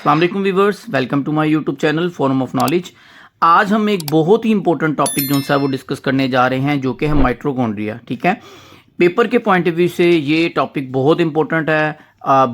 अस्सलाम वालेकुम viewers, welcome to my YouTube channel forum of knowledge. आज हम एक बहुत ही इंपॉर्टेंट टॉपिक जो है वो डिस्कस करने जा रहे हैं, जो कि है माइटोकॉन्ड्रिया। ठीक है, पेपर के पॉइंट ऑफ व्यू से ये टॉपिक बहुत इंपॉर्टेंट है।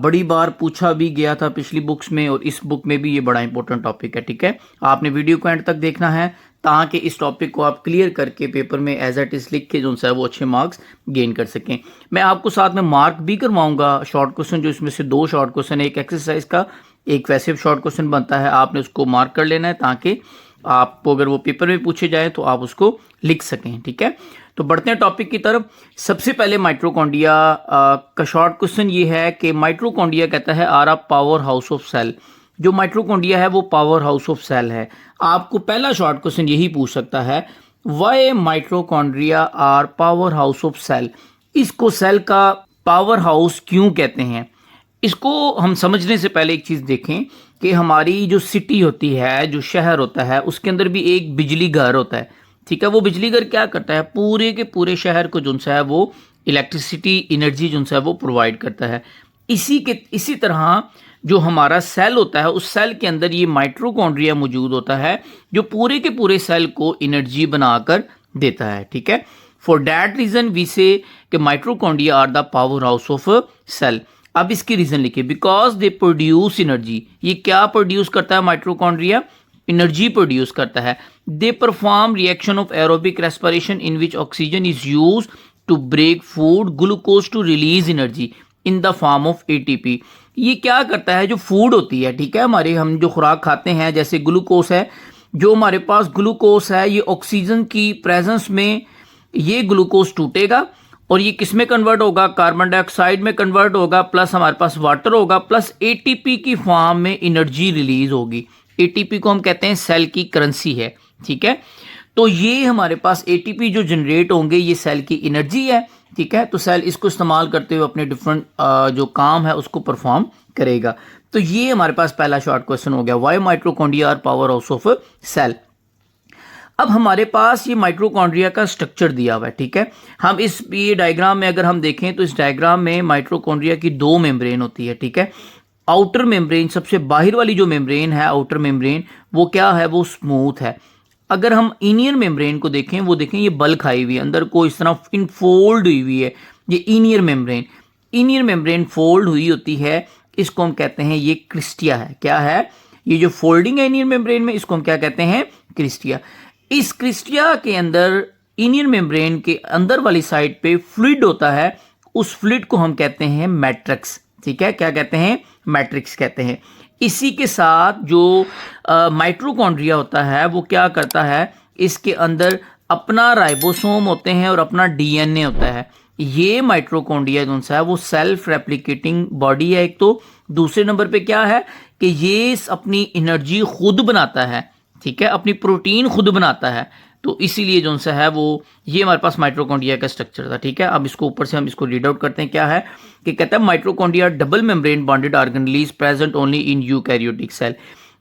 बड़ी बार पूछा भी गया था पिछली बुक्स में, और इस बुक में भी ये बड़ा इंपॉर्टेंट टॉपिक है। ठीक है, आपने वीडियो को एंड तक देखना है ताकि इस टॉपिक को आप क्लियर करके पेपर में एज इट इज लिख के जो है वो अच्छे मार्क्स गेन कर सकें। मैं आपको साथ में मार्क भी करवाऊंगा शॉर्ट क्वेश्चन, जो इसमें से 2 शॉर्ट क्वेश्चन, एक एक्सरसाइज का, एक वैसे शॉर्ट क्वेश्चन बनता है। आपने उसको मार्क कर लेना है ताकि आपको अगर वो पेपर में पूछे जाए तो आप उसको लिख सकें। ठीक है, तो बढ़ते हैं टॉपिक की तरफ। सबसे पहले माइटोकॉन्ड्रिया का शॉर्ट क्वेश्चन ये है कि माइटोकॉन्ड्रिया कहता है are a power house of cell. जो माइटोकॉन्ड्रिया है वो पावर हाउस ऑफ सेल है। आपको पहला शॉर्ट क्वेश्चन यही पूछ सकता है, why mitochondria are power house of cell. इसको सेल का पावर हाउस क्यों कहते हैं? इसको हम समझने से पहले एक चीज़ देखें कि हमारी जो सिटी होती है, जो शहर होता है, उसके अंदर भी एक बिजली घर होता है। ठीक है, वो बिजली घर क्या करता है? पूरे के पूरे शहर को जो है वो इलेक्ट्रिसिटी एनर्जी जो है वो प्रोवाइड करता है। इसी तरह जो हमारा सेल होता है, उस सेल के अंदर ये माइटोकॉन्ड्रिया मौजूद होता है, जो पूरे के पूरे सेल को एनर्जी बनाकर देता है। ठीक है, for that reason we say कि mitochondria are the power house of cell. अब इसकी रीजन लिखिए, बिकॉज दे प्रोड्यूस एनर्जी। ये क्या प्रोड्यूस करता है? माइटोकॉन्ड्रिया एनर्जी प्रोड्यूस करता है। They perform reaction of aerobic respiration in which oxygen is use to break food glucose to release energy in the form of ATP. ये क्या करता है? जो फूड होती है, ठीक है, हमारे हम जो खुराक खाते हैं, जैसे ग्लूकोज है, जो हमारे पास ग्लूकोज है, ये ऑक्सीजन की प्रेजेंस में ये ग्लूकोज टूटेगा और ये किस में कन्वर्ट होगा? कार्बन डाइऑक्साइड में कन्वर्ट होगा, प्लस हमारे पास वाटर होगा, प्लस एटीपी की फॉर्म में एनर्जी रिलीज होगी। एटीपी को हम कहते हैं सेल की करेंसी है। ठीक है, तो ये हमारे पास एटीपी जो जनरेट होंगे, ये सेल की एनर्जी है। ठीक है, तो सेल इसको इस्तेमाल करते हुए अपने डिफरेंट जो काम है उसको परफॉर्म करेगा। तो ये हमारे पास पहला शॉर्ट क्वेश्चन हो गया, why mitochondria are power house of cell. अब हमारे पास ये माइटोकॉन्ड्रिया का स्ट्रक्चर दिया हुआ है। ठीक है, हम इस ये डायग्राम में अगर हम देखें तो इस डायग्राम में माइटोकॉन्ड्रिया की 2 मेम्ब्रेन होती है। ठीक है, आउटर मेम्ब्रेन, सबसे बाहर वाली जो मेम्ब्रेन है, आउटर मेम्ब्रेन, वो क्या है? वो स्मूथ है। अगर हम इनियर मेम्ब्रेन को देखें, वो देखें ये बल्क आई हुई है, अंदर को इस तरह इनफोल्ड हुई हुई है। ये इनियर मेम्ब्रेन फोल्ड हुई होती है, इसको हम कहते हैं ये क्रिस्टिया है। क्या है? ये जो फोल्डिंग है इनियर मेम्ब्रेन में, इसको हम क्या कहते हैं? क्रिस्टिया। इस क्रिस्टिया के अंदर, इनियर मेम्ब्रेन के अंदर वाली साइड पे फ्लूइड होता है, उस फ्लूइड को हम कहते हैं मैट्रिक्स। ठीक है, क्या कहते हैं? मैट्रिक्स कहते हैं। इसी के साथ जो माइटोकॉन्ड्रिया होता है वो क्या करता है? इसके अंदर अपना राइबोसोम होते हैं और अपना डीएनए होता है। ये माइटोकॉन्ड्रिया जो है वो सेल्फ रेप्लिकेटिंग बॉडी है एक तो, दूसरे नंबर पे क्या है कि ये अपनी एनर्जी खुद बनाता है। ठीक है, अपनी प्रोटीन खुद बनाता है। तो इसीलिए जो सा है वो ये हमारे पास माइटोकॉन्ड्रिया का स्ट्रक्चर था। ठीक है, अब इसको ऊपर से हम इसको रीड आउट करते हैं। क्या है कि कहता है mitochondria double membrane bonded organelle present only in eukaryotic cell.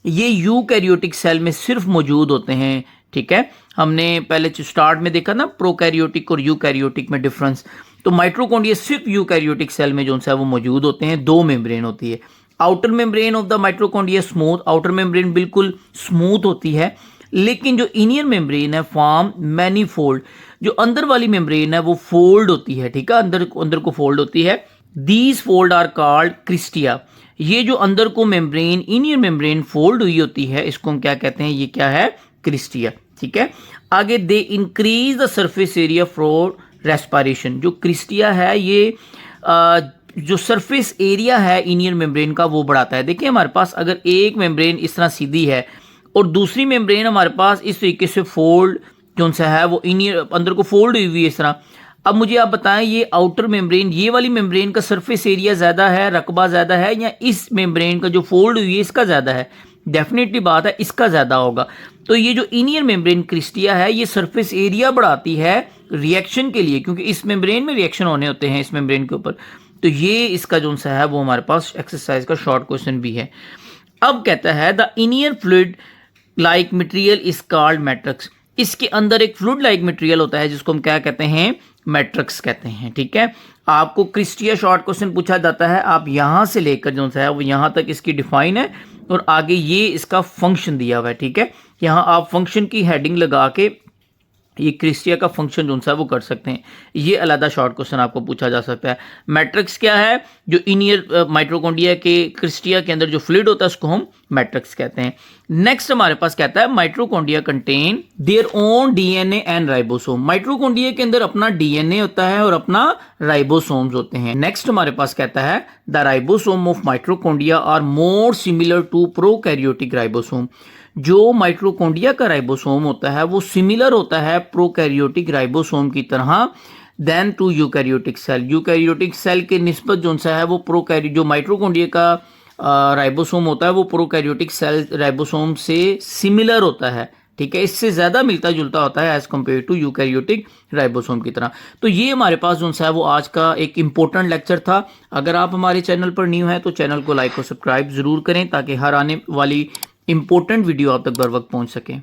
ये यूकैरियोटिक सेल में सिर्फ मौजूद होते हैं। ठीक है, हमने पहले स्टार्ट में देखा ना प्रोकैरियोटिक और यूकैरियोटिक में डिफरेंस। तो माइटोकॉन्ड्रिया सिर्फ यूकैरियोटिक सेल में जो है वो मौजूद होते हैं। 2 मेम्ब्रेन होती है। Outer membrane of the mitochondria smooth, outer membrane बिल्कुल स्मूथ होती है, लेकिन जो इनियर मेम्ब्रेन है फॉर्म मैनीफोल्ड। जो अंदर वाली मेम्ब्रेन है वो फोल्ड होती है। ठीक है, अंदर को फोल्ड होती है। These fold are called cristae. ये जो अंदर को मेम्ब्रेन, इनियर मेम्ब्रेन फोल्ड हुई होती है, इसको हम क्या कहते हैं? ये क्या है? क्रिस्टिया। ठीक है, आगे they increase the surface area for respiration. जो क्रिस्टिया है ये जो सरफेस एरिया है इनियर मेम्ब्रेन का वो बढ़ाता है। देखिए हमारे पास अगर एक मेम्ब्रेन इस तरह सीधी है और दूसरी मेम्ब्रेन हमारे पास इस तरीके से फोल्ड जो सा है वो इनियर अंदर को फोल्ड हुई हुई है इस तरह। अब मुझे आप बताएं, ये आउटर मेम्ब्रेन, ये वाली मेम्ब्रेन का सरफेस एरिया ज़्यादा है, रकबा ज़्यादा है, या इस मेम्ब्रेन का जो फोल्ड हुई है इसका ज़्यादा है? डेफिनेटली बात है इसका ज़्यादा होगा। तो ये जो इनियर मेम्ब्रेन क्रिस्टिया है ये सरफेस एरिया बढ़ाती है रिएक्शन के लिए, क्योंकि इस मेम्ब्रेन में रिएक्शन होने होते हैं इस मेम्ब्रेन के ऊपर। तो ये इसका जो सा है वो हमारे पास एक्सरसाइज का शॉर्ट क्वेश्चन भी है। अब कहता है the inner fluid like material is called matrix. इसके अंदर एक फ्लूइड लाइक मटेरियल होता है जिसको हम क्या कहते हैं? मैट्रिक्स कहते हैं। ठीक है, आपको क्रिस्टिया शॉर्ट क्वेश्चन पूछा जाता है, आप यहां से लेकर जो है वो यहां तक इसकी डिफाइन है, और आगे ये इसका फंक्शन दिया हुआ है, ठीक है। यहाँ आप फंक्शन की हेडिंग लगा के ये क्रिस्टिया का फंक्शन जो सा है वो कर सकते हैं। ये अलग शॉर्ट क्वेश्चन आपको पूछा जा सकता है। मैट्रिक्स क्या है? जो इनियर माइटोकॉन्ड्रिया के क्रिस्टिया के अंदर जो फ्लूइड होता है उसको हम मैट्रिक्स कहते हैं। नेक्स्ट हमारे पास कहता है mitochondria contain their own DNA and ribosome. Mitochondria के अंदर अपना डीएनए होता है और अपना राइबोसोम्स होते हैं। नेक्स्ट हमारे पास कहता है the ribosome of mitochondria are more similar to prokaryotic ribosome. जो माइटोकॉन्ड्रिया का राइबोसोम होता है वो सिमिलर होता है प्रोकैरियोटिक राइबोसोम की तरह than to eukaryotic cell. Eukaryotic cell के निस्बत जो सा है वो जो माइटोकॉन्ड्रिया का राइबोसोम होता है वो प्रोकैरियोटिक सेल राइबोसोम से सिमिलर होता है, ठीक है। इससे ज़्यादा मिलता जुलता होता है as compare to eukaryotic ribosome की तरह। तो ये हमारे पास जो सा है वो आज का एक इंपॉर्टेंट लेक्चर था। अगर आप हमारे चैनल पर न्यू हैं तो चैनल को लाइक और सब्सक्राइब ज़रूर करें ताकि हर आने वाली इंपॉर्टेंट वीडियो आप तक बर वक्त पहुंच सके।